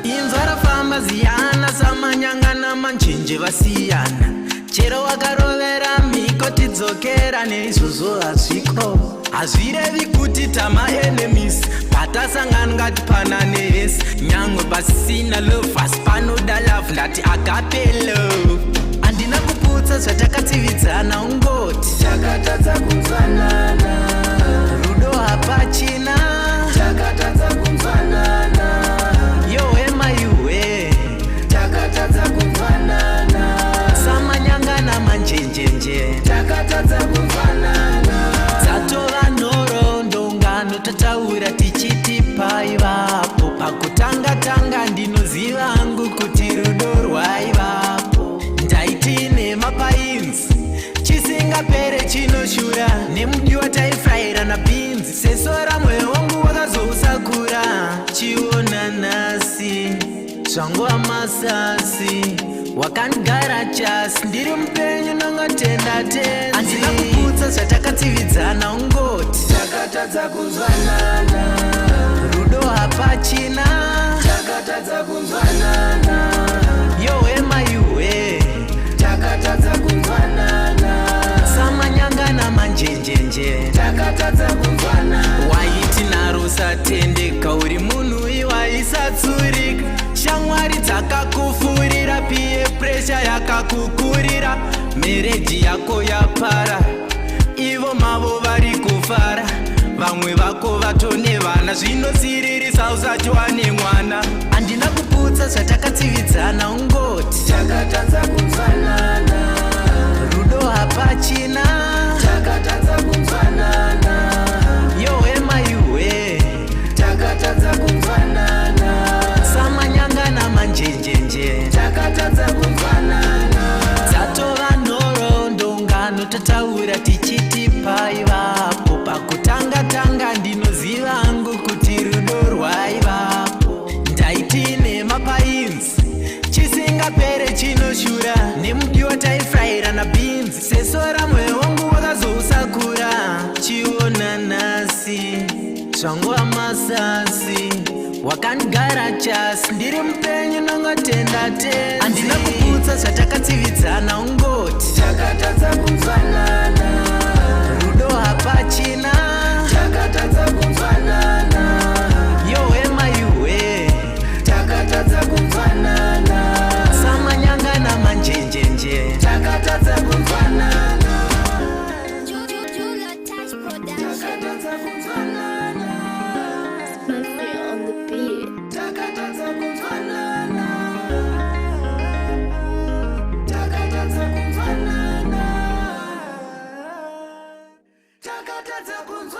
Inzara famba ziyana samanyangana manjinje vasiyana chero wakarovera miko tidzokera neisuzu hazviko hazvirevi kuti tama enemies patasangana ngati panane hesi nyangwe pasisina love asi panoda love ndati agape love handina kuputsa zvatakatsividzana ungoti takatadza kunzwanana rudo hapachina takatadza kunzwanana yohema iwe takatadza kunzwanana samanyangana manjenjenje takatadza kunzwanana dzatova nhoro ndongano tataura tichiti paivapo pakutanga-tanga ndinoziva hangu kuti rudo rwaivapo ndaiti nemapainzi chisingapere chinoshura nemudiwa taifraira napinzi sesora mwoyo wangu wakazousakura chiona nhasi zvangova masasi wakandigara chasi ndiri mupenyu nongotenda tenzi handina kuputsa zvatakatsividzana ungoti takatadza kunzwanana rudo hapachina takatadza kunzwanana yohema iwe takatadza kunzwanana samanyangana manjenjenje takatadza kunzwanana waiti narusatendeka uri munhu iwaisatsurika shamwari dzakakufurira piye presha yakakukurira mereji yako yapara ivo mavo vari kufara vamwe vako vatone vana zvinosiririsa usati wane mwana handina kuputsa zvatakatsividzana ungoti takatadza kunzwanana rudo hapachina takatadza kunzwanana yohema iwe takatadza kunzwanana samanyangana manjenjenje takatadza kunzwanana dzatova nhoro ndongano tataura tichiti paivapo pakutanga-tanga ndinoziva hangu kuti rudo rwaivapo ndaiti nemapainzi chisingapere chinoshura nemudiwa taifraira napinzi sesora mwoyo wangu wakazousakura chiona nhasi zvangova masasi wakandigara chasi ndiri mupenyu nongotenda tenzi handina kuputsa zvatakatsividzana ungoti takatadza kunzwanana rudo hapachina takatadza kunzwanana yohema iwe takatadza kunzwanana samanyangana manjenjenje takatadza kunzwanana takatadza kunzwanana takatadza kunzwanana takatadza kunzwanana takatadza kunzwanana